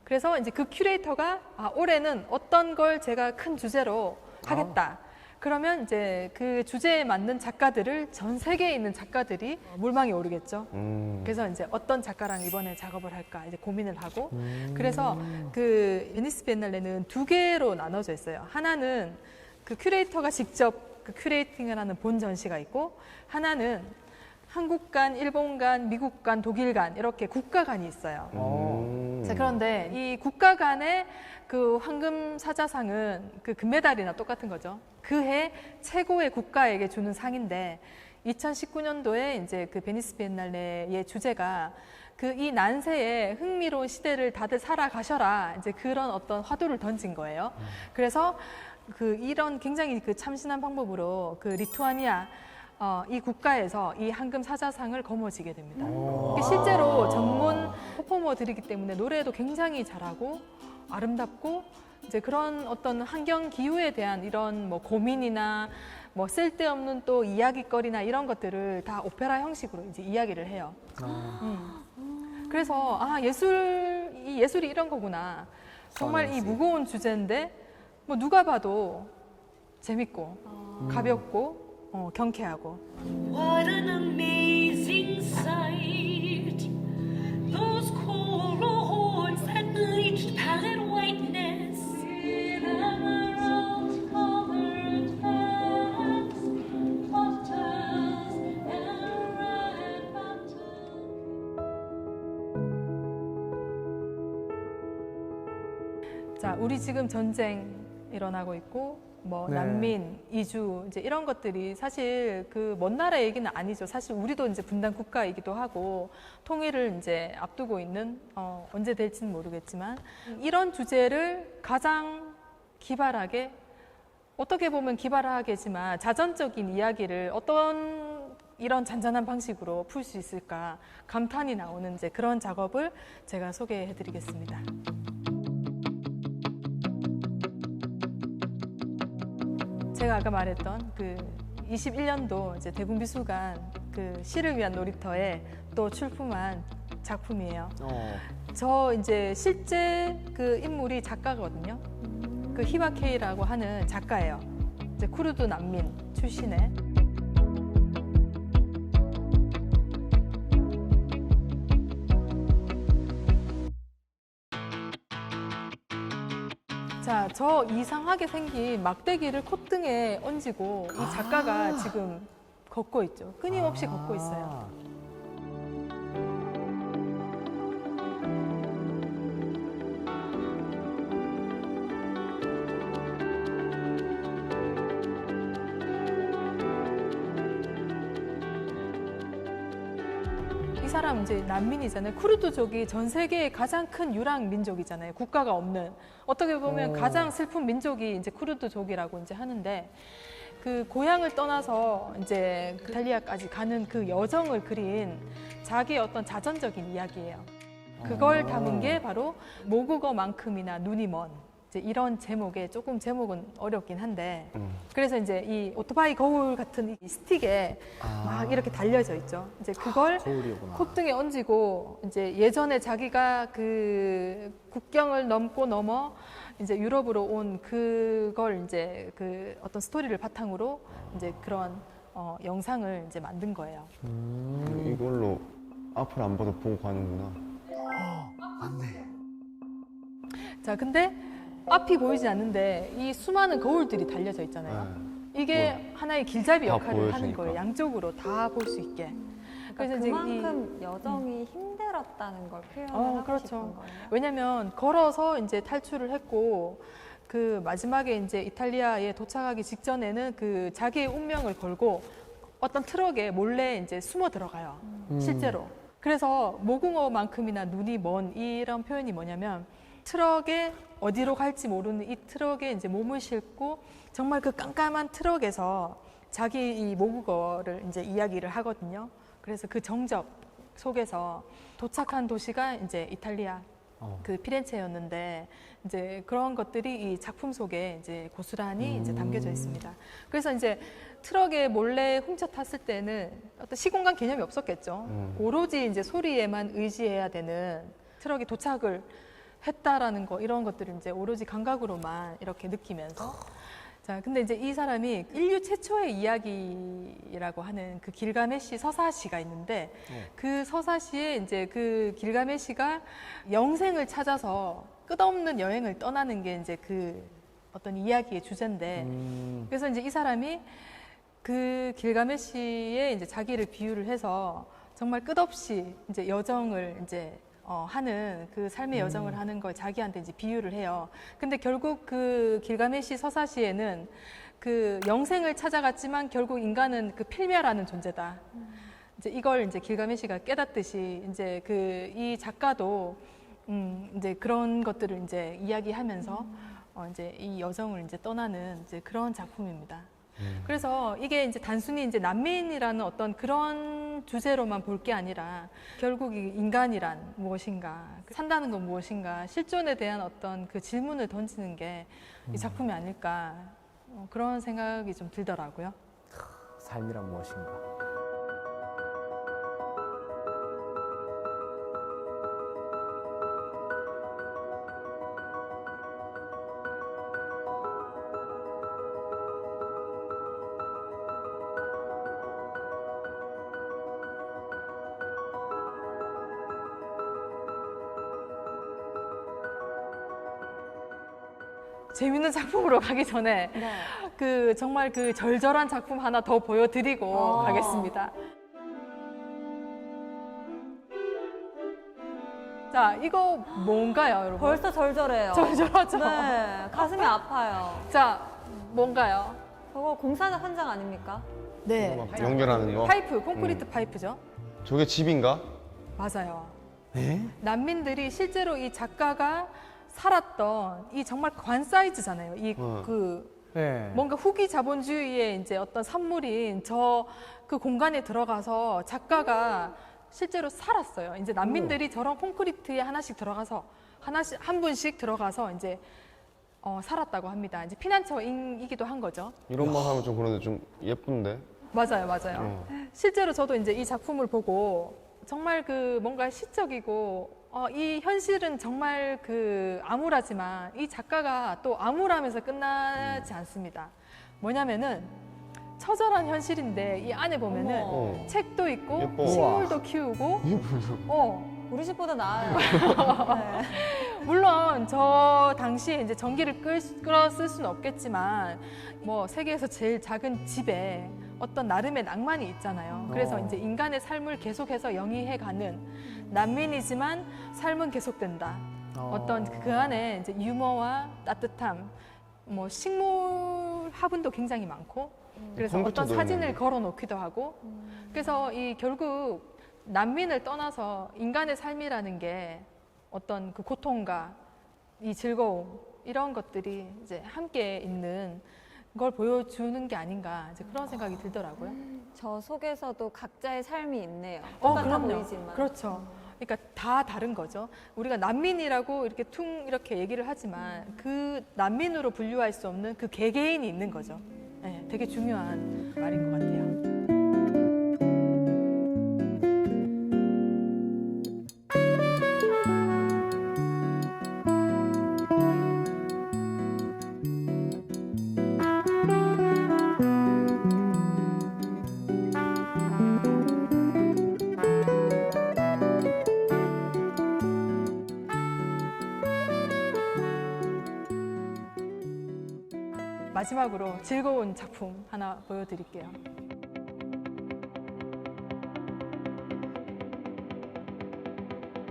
그래서 이제 그 큐레이터가 올해는 어떤 걸 제가 큰 주제로 하겠다. 그러면 이제 그 주제에 맞는 작가들을 전 세계에 있는 작가들이 물망에 오르겠죠. 그래서 이제 어떤 작가랑 이번에 작업을 할까 이제 고민을 하고 그래서 그 베니스 비엔날레는 두 개로 나눠져 있어요. 하나는 그 큐레이터가 직접 그 큐레이팅을 하는 본 전시가 있고 하나는 한국관, 일본관, 미국관, 독일관 이렇게 국가관이 있어요. 자, 그런데 이 국가간의 그 황금 사자상은 그 금메달이나 똑같은 거죠. 그해 최고의 국가에게 주는 상인데 2019년도에 이제 그 베니스 비엔날레의 주제가 그 이 난세에 흥미로운 시대를 다들 살아가셔라 이제 그런 어떤 화두를 던진 거예요. 그래서 그 이런 굉장히 그 참신한 방법으로 그 리투아니아 이 국가에서 이 황금 사자상을 거머쥐게 됩니다. 실제로 전문 퍼포머들이기 때문에 노래도 굉장히 잘하고 아름답고 이제 그런 어떤 환경 기후에 대한 이런 뭐 고민이나 뭐 쓸데없는 또 이야기거리나 이런 것들을 다 오페라 형식으로 이제 이야기를 해요. 그래서 이 예술이 이런 거구나. 정말 이 무거운 주제인데 뭐 누가 봐도 재밌고 가볍고 경쾌하고. What an amazing sight! Those coral horns that bleached pallid whiteness, with emerald colored hands, buttons and red buttons. 자, 우리 지금 전쟁 일어나고 있고. 뭐 난민, 이주 이제 이런 것들이 사실 그 먼 나라 얘기는 아니죠. 사실 우리도 이제 분단 국가이기도 하고 통일을 이제 앞두고 있는 언제 될지는 모르겠지만 이런 주제를 가장 기발하게 어떻게 보면 기발하게지만 자전적인 이야기를 어떤 이런 잔잔한 방식으로 풀 수 있을까 감탄이 나오는 이제 그런 작업을 제가 소개해드리겠습니다. 제가 아까 말했던 그 21년도 이제 대국미술관 그 시를 위한 놀이터에 또 출품한 작품이에요. 저 이제 실제 그 인물이 작가거든요. 그 히바케이라고 하는 작가예요. 이제 쿠르드 난민 출신의. 자, 저 이상하게 생긴 막대기를 콧등에 얹고 이 작가가 지금 걷고 있죠. 끊임없이 걷고 있어요. 이 사람 이제 난민이잖아요. 쿠르드족이 전 세계의 가장 큰 유랑 민족이잖아요. 국가가 없는. 어떻게 보면 가장 슬픈 민족이 이제 쿠르드족이라고 이제 하는데 그 고향을 떠나서 이제 이탈리아까지 가는 그 여정을 그린 자기의 어떤 자전적인 이야기예요. 그걸 담은 게 바로 모국어만큼이나 눈이 먼 이제 이런 제목에 조금 제목은 어렵긴 한데 그래서 이제 이 오토바이 거울 같은 이 스틱에 막 이렇게 달려져 있죠. 이제 그걸 거울이구나. 콧등에 얹이고 이제 예전에 자기가 그 국경을 넘어 이제 유럽으로 온 그걸 이제 그 어떤 스토리를 바탕으로 이제 그런 영상을 이제 만든 거예요. 이걸로 앞을 안 봐도 보고 가는구나. 맞네. 자, 근데 앞이 보이지 않는데 이 수많은 거울들이 달려져 있잖아요. 이게 하나의 길잡이 다 역할을 하는 보여주니까. 거예요. 양쪽으로 다 볼 수 있게. 그래서 이제 그만큼 여정이 힘들었다는 걸 표현하고 그렇죠. 싶은 거예요. 왜냐면 걸어서 이제 탈출을 했고 그 마지막에 이제 이탈리아에 도착하기 직전에는 그 자기의 운명을 걸고 어떤 트럭에 몰래 이제 숨어 들어가요. 실제로. 그래서 모국어만큼이나 눈이 먼 이런 표현이 뭐냐면 트럭에 어디로 갈지 모르는 이 트럭에 이제 몸을 싣고 정말 그 깜깜한 트럭에서 자기 이 모국어를 이제 이야기를 하거든요. 그래서 그 정적 속에서 도착한 도시가 이제 이탈리아 그 피렌체였는데 이제 그런 것들이 이 작품 속에 이제 고스란히 이제 담겨져 있습니다. 그래서 이제 트럭에 몰래 훔쳐 탔을 때는 어떤 시공간 개념이 없었겠죠. 오로지 이제 소리에만 의지해야 되는 트럭이 도착을 했다라는 거 이런 것들을 이제 오로지 감각으로만 이렇게 느끼면서 자, 근데 이제 이 사람이 인류 최초의 이야기라고 하는 그 길가메시 서사시가 있는데 그 서사시에 이제 그 길가메시가 영생을 찾아서 끝없는 여행을 떠나는 게 이제 그 어떤 이야기의 주제인데 그래서 이제 이 사람이 그 길가메시에 이제 자기를 비유를 해서 정말 끝없이 이제 여정을 이제 하는 그 삶의 여정을 하는 걸 자기한테 이제 비유를 해요. 근데 결국 그 길가메시 서사시에는 그 영생을 찾아갔지만 결국 인간은 그 필멸하는 존재다. 이제 이걸 이제 길가메시가 깨닫듯이 이제 그 이 작가도 이제 그런 것들을 이제 이야기하면서 이제 이 여정을 이제 떠나는 이제 그런 작품입니다. 그래서 이게 이제 단순히 이제 난민이라는 어떤 그런 주제로만 볼 게 아니라 결국 이 인간이란 무엇인가, 산다는 건 무엇인가, 실존에 대한 어떤 그 질문을 던지는 게 이 작품이 아닐까 그런 생각이 좀 들더라고요. 삶이란 무엇인가. 재밌는 작품으로 가기 전에 네. 그 정말 그 절절한 작품 하나 더 보여드리고 가겠습니다. 자, 이거 뭔가요, 여러분? 벌써 절절해요. 절절하죠? 네, 가슴이 아파요. 자, 뭔가요? 저거 공사는 현장 아닙니까? 네. 막 연결하는 거. 파이프, 콘크리트 파이프죠? 저게 집인가? 맞아요. 에? 난민들이 실제로 이 작가가 살았던 이 정말 관 사이즈잖아요. 이 그 네. 뭔가 후기 자본주의의 이제 어떤 산물인 저 그 공간에 들어가서 작가가 실제로 살았어요. 이제 난민들이 저런 콘크리트에 하나씩 들어가서 한 분씩 들어가서 이제 살았다고 합니다. 이제 피난처이기도 한 거죠. 이런 말 하면 좀 그런데 좀 예쁜데? 맞아요, 맞아요. 실제로 저도 이제 이 작품을 보고 정말 그 뭔가 시적이고 이 현실은 정말 그 암울하지만 이 작가가 또 암울하면서 끝나지 않습니다. 뭐냐면은 처절한 현실인데 이 안에 보면은 어머. 책도 있고 예뻐. 식물도 키우고 우리 집보다 나아요. 네. 물론 저 당시에 이제 전기를 끌어 쓸 수는 없겠지만 뭐 세계에서 제일 작은 집에 어떤 나름의 낭만이 있잖아요. 그래서 이제 인간의 삶을 계속해서 영위해가는 난민이지만 삶은 계속된다. 어떤 그 안에 이제 유머와 따뜻함, 뭐 식물 화분도 굉장히 많고, 그래서 어떤 컴퓨터도 사진을 있는데. 걸어놓기도 하고, 그래서 이 결국 난민을 떠나서 인간의 삶이라는 게 어떤 그 고통과 이 즐거움 이런 것들이 이제 함께 있는 걸 보여주는 게 아닌가 이제 그런 생각이 들더라고요. 저 속에서도 각자의 삶이 있네요. 똑같아 보이지만. 그렇죠. 그러니까 다 다른 거죠. 우리가 난민이라고 이렇게 퉁 이렇게 얘기를 하지만 그 난민으로 분류할 수 없는 그 개개인이 있는 거죠. 네, 되게 중요한 말인 것 같아요. 마지막으로 즐거운 작품 하나 보여드릴게요.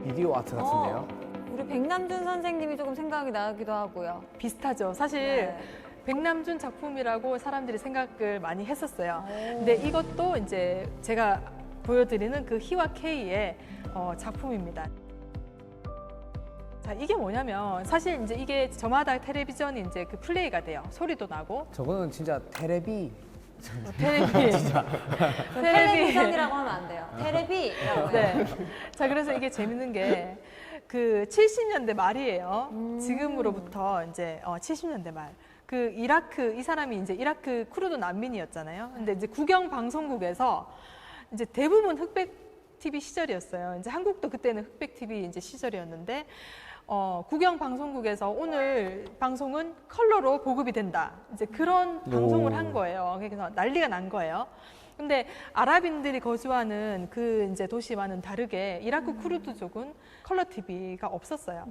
비디오 아트 같은데요. 우리 백남준 선생님이 조금 생각이 나기도 하고요. 비슷하죠. 사실 네. 백남준 작품이라고 사람들이 생각을 많이 했었어요. 근데 이것도 이제 제가 보여드리는 그 희와 K의 작품입니다. 자, 이게 뭐냐면 사실 이제 이게 저마다 텔레비전이 이제 그 플레이가 돼요. 소리도 나고 저거는 진짜 테레비. 텔레비전이라고 하면 안 돼요. 테레비라고 해요. 네. 자, 그래서 이게 재밌는 게 그 70년대 말이에요. 지금으로부터 이제 70년대 말. 그 이라크 이 사람이 이제 이라크 쿠르드 난민이었잖아요. 근데 이제 국영 방송국에서 이제 대부분 흑백 TV 시절이었어요. 이제 한국도 그때는 흑백 TV 이제 시절이었는데 국영 방송국에서 오늘 방송은 컬러로 보급이 된다. 이제 그런 방송을 한 거예요. 그래서 난리가 난 거예요. 근데 아랍인들이 거주하는 그 이제 도시와는 다르게 이라크 쿠르드족은 컬러 TV가 없었어요.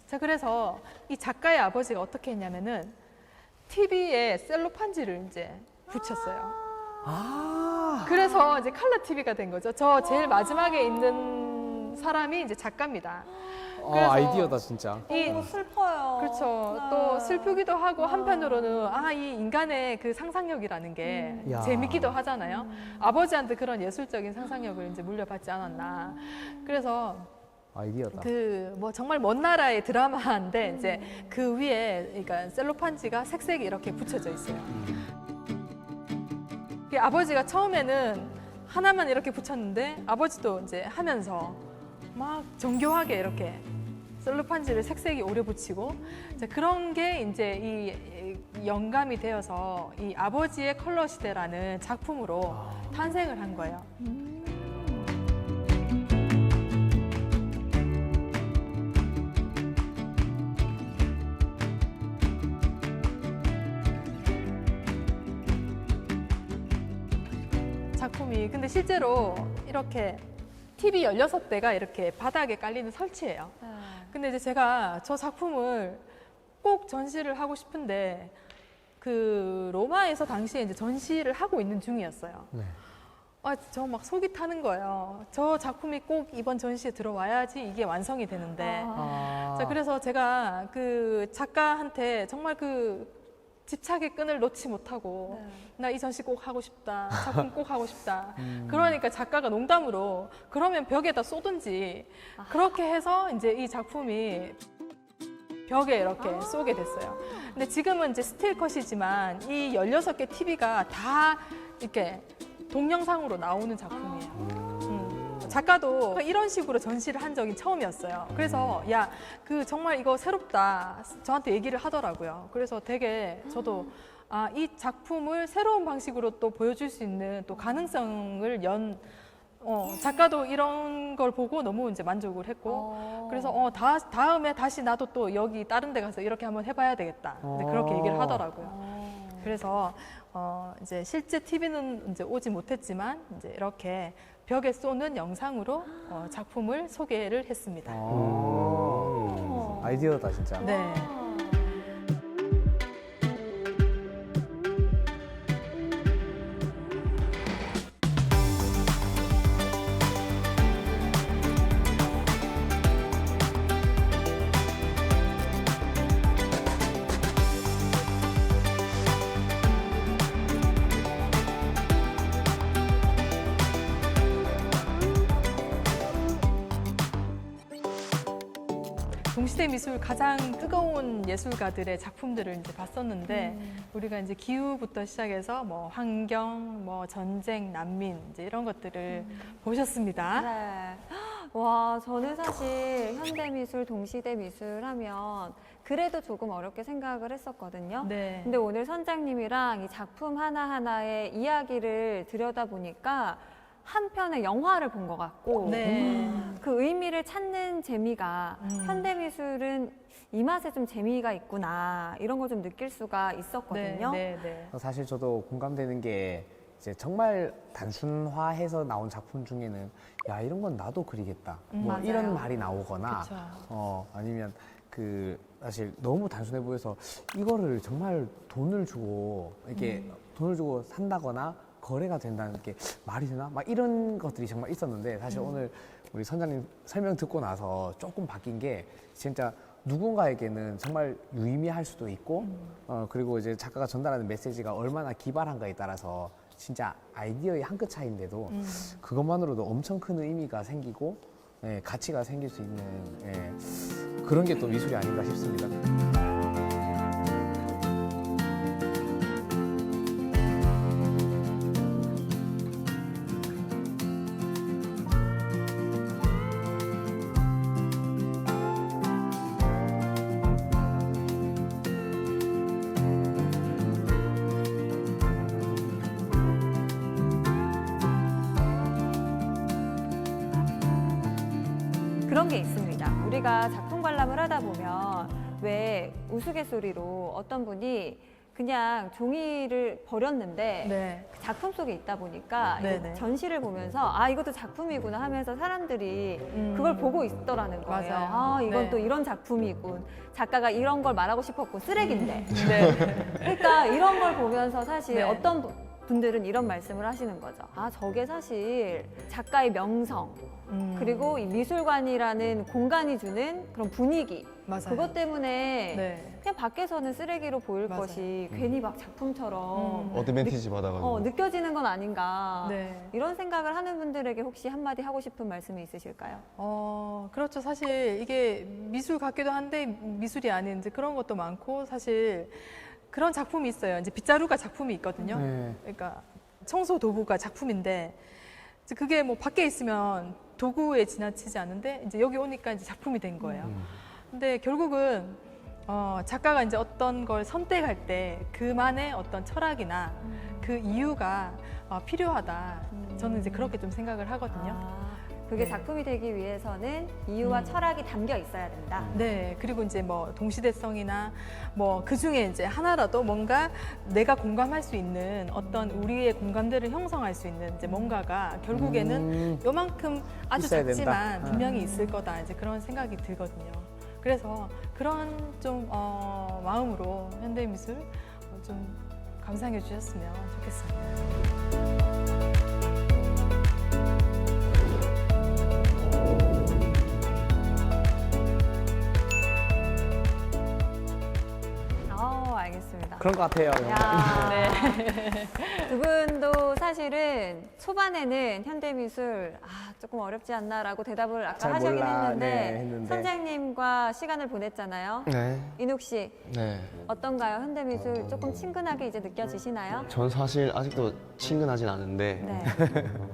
자, 그래서 이 작가의 아버지가 어떻게 했냐면은 TV에 셀로판지를 이제 붙였어요. 그래서 이제 컬러 TV가 된 거죠. 저 제일 마지막에 있는 사람이 이제 작가입니다. 그래서 아이디어다 진짜. 너무 슬퍼요. 그렇죠. 네. 또 슬프기도 하고 한편으로는 이 인간의 그 상상력이라는 게 야. 재밌기도 하잖아요. 아버지한테 그런 예술적인 상상력을 이제 물려받지 않았나. 그래서 아이디어다. 그 뭐 정말 먼 나라의 드라마인데 이제 그 위에 그러니까 셀로판지가 색색이 이렇게 붙여져 있어요. 그 아버지가 처음에는 하나만 이렇게 붙였는데 아버지도 이제 하면서 막 정교하게 이렇게 셀로판지를 색색이 오래 붙이고 이제 그런 게 이제 이 영감이 되어서 이 아버지의 컬러 시대라는 작품으로 탄생을 한 거예요. 작품이 근데 실제로 이렇게 TV 16대가 이렇게 바닥에 깔리는 설치예요. 근데 이제 제가 저 작품을 꼭 전시를 하고 싶은데 그 로마에서 당시에 이제 전시를 하고 있는 중이었어요. 네. 저 막 속이 타는 거예요. 저 작품이 꼭 이번 전시에 들어와야지 이게 완성이 되는데. 자, 그래서 제가 그 작가한테 정말 그 집착의 끈을 놓지 못하고 나 이 전시 꼭 하고 싶다. 작품 꼭 하고 싶다. 그러니까 작가가 농담으로 그러면 벽에다 쏘든지 그렇게 해서 이제 이 작품이 벽에 이렇게 쏘게 됐어요. 근데 지금은 이제 스틸 컷이지만 이 16개 TV가 다 이렇게 동영상으로 나오는 작품이에요. 작가도 이런 식으로 전시를 한 적이 처음이었어요. 그래서 야, 그 정말 이거 새롭다. 저한테 얘기를 하더라고요. 그래서 되게 저도 이 작품을 새로운 방식으로 또 보여줄 수 있는 또 가능성을 작가도 이런 걸 보고 너무 이제 만족을 했고 그래서 다음에 다시 나도 또 여기 다른 데 가서 이렇게 한번 해봐야 되겠다. 근데 그렇게 얘기를 하더라고요. 그래서 이제 실제 TV는 이제 오지 못했지만 이제 이렇게 벽에 쏘는 영상으로 작품을 소개를 했습니다. 아이디어다 진짜. 네. 동시대 미술 가장 뜨거운 예술가들의 작품들을 이제 봤었는데 우리가 이제 기후부터 시작해서 뭐 환경, 뭐 전쟁, 난민 이제 이런 것들을 보셨습니다. 네. 와, 저는 사실 현대미술, 동시대미술 하면 그래도 조금 어렵게 생각을 했었거든요. 네. 근데 오늘 선장님이랑 이 작품 하나하나의 이야기를 들여다보니까 한 편의 영화를 본 것 같고 네. 그 의미를 찾는 재미가 현대미술은 이 맛에 좀 재미가 있구나 이런 걸 좀 느낄 수가 있었거든요. 네, 네. 사실 저도 공감되는 게 이제 정말 단순화해서 나온 작품 중에는 야 이런 건 나도 그리겠다 뭐 맞아요. 이런 말이 나오거나 그쵸. 아니면 그 사실 너무 단순해 보여서 이거를 정말 돈을 주고 이렇게 돈을 주고 산다거나 거래가 된다는 게 말이 되나 막 이런 것들이 정말 있었는데 사실 오늘 우리 선장님 설명 듣고 나서 조금 바뀐 게 진짜 누군가에게는 정말 유의미할 수도 있고 그리고 이제 작가가 전달하는 메시지가 얼마나 기발한가에 따라서 진짜 아이디어의 한 끗 차이인데도 그것만으로도 엄청 큰 의미가 생기고 예, 가치가 생길 수 있는 예, 그런 게 또 미술이 아닌가 싶습니다. 그런 게 있습니다. 우리가 작품 관람을 하다 보면 왜 우스갯소리로 어떤 분이 그냥 종이를 버렸는데 네. 그 작품 속에 있다 보니까 네, 이제 네. 전시를 보면서 아 이것도 작품이구나 하면서 사람들이 그걸 보고 있더라는 거예요. 맞아요. 아 이건 네. 또 이런 작품이군. 작가가 이런 걸 말하고 싶었고 쓰레기인데. 네. 그러니까 이런 걸 보면서 사실 네. 어떤 분들은 이런 말씀을 하시는 거죠. 아 저게 사실 작가의 명성 그리고 이 미술관이라는 공간이 주는 그런 분위기 맞아요. 그것 때문에 네. 그냥 밖에서는 쓰레기로 보일 맞아요. 것이 괜히 막 작품처럼 어드밴티지 받아가지고. 느껴지는 건 아닌가 네. 이런 생각을 하는 분들에게 혹시 한마디 하고 싶은 말씀이 있으실까요? 그렇죠. 사실 이게 미술 같기도 한데 미술이 아닌 이제 그런 것도 많고 사실 그런 작품이 있어요. 이제 빗자루가 작품이 있거든요. 네. 그러니까 청소 도구가 작품인데 이제 그게 뭐 밖에 있으면 도구에 지나치지 않은데 이제 여기 오니까 이제 작품이 된 거예요. 근데 결국은 작가가 이제 어떤 걸 선택할 때 그만의 어떤 철학이나 그 이유가 필요하다. 저는 이제 그렇게 좀 생각을 하거든요. 그게 네. 작품이 되기 위해서는 이유와 철학이 담겨 있어야 된다. 네, 그리고 이제 뭐 동시대성이나 뭐 그 중에 이제 하나라도 뭔가 내가 공감할 수 있는 어떤 우리의 공감대를 형성할 수 있는 이제 뭔가가 결국에는 요만큼 아주 있어야 된다. 작지만 분명히 있을 거다. 이제 그런 생각이 들거든요. 그래서 그런 좀 마음으로 현대미술 좀 감상해 주셨으면 좋겠습니다. 알겠습니다. 그런 것 같아요. 야, 네. 두 분도 사실은 초반에는 현대미술 조금 어렵지 않나라고 대답을 아까 잘 하시긴 몰라, 했는데, 네, 했는데. 선생님과 시간을 보냈잖아요. 네. 인욱 씨 네. 어떤가요? 현대미술 조금 친근하게 이제 느껴지시나요? 전 사실 아직도 친근하진 않은데 네.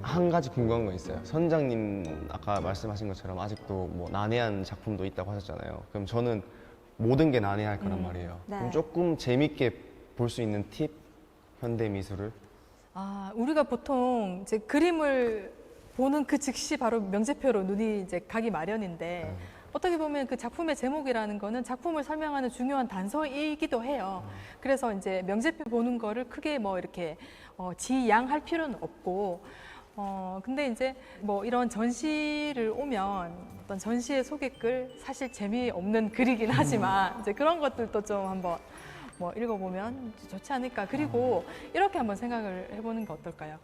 한 가지 궁금한 거 있어요. 선장님 아까 말씀하신 것처럼 아직도 뭐 난해한 작품도 있다고 하셨잖아요. 그럼 저는 모든 게 난해할 거란 말이에요. 네. 그럼 조금 재밌게 볼 수 있는 팁? 현대 미술을? 우리가 보통 이제 그림을 보는 그 즉시 바로 명제표로 눈이 이제 가기 마련인데 어떻게 보면 그 작품의 제목이라는 거는 작품을 설명하는 중요한 단서이기도 해요. 그래서 이제 명제표 보는 거를 크게 뭐 이렇게 지양할 필요는 없고 근데 이제 뭐 이런 전시를 오면 어떤 전시의 소개글 사실 재미없는 글이긴 하지만 이제 그런 것들도 좀 한번 뭐 읽어보면 좋지 않을까. 그리고 이렇게 한번 생각을 해보는 게 어떨까요?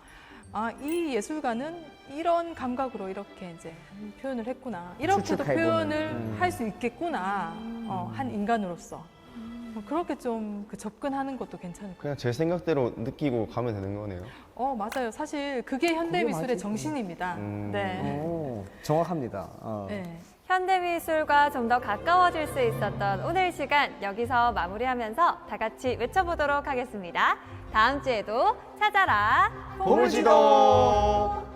이 예술가는 이런 감각으로 이렇게 이제 표현을 했구나. 이렇게도 추측해보는. 표현을 할 수 있겠구나. 한 인간으로서. 그렇게 좀 그 접근하는 것도 괜찮을 것 그냥 제 생각대로 느끼고 가면 되는 거네요. 같아요. 맞아요. 사실 그게 현대미술의 맞지. 정신입니다. 음. 네. 오, 정확합니다. 네. 현대미술과 좀 더 가까워질 수 있었던 오늘 시간 여기서 마무리하면서 다 같이 외쳐보도록 하겠습니다. 다음 주에도 찾아라 보물지도!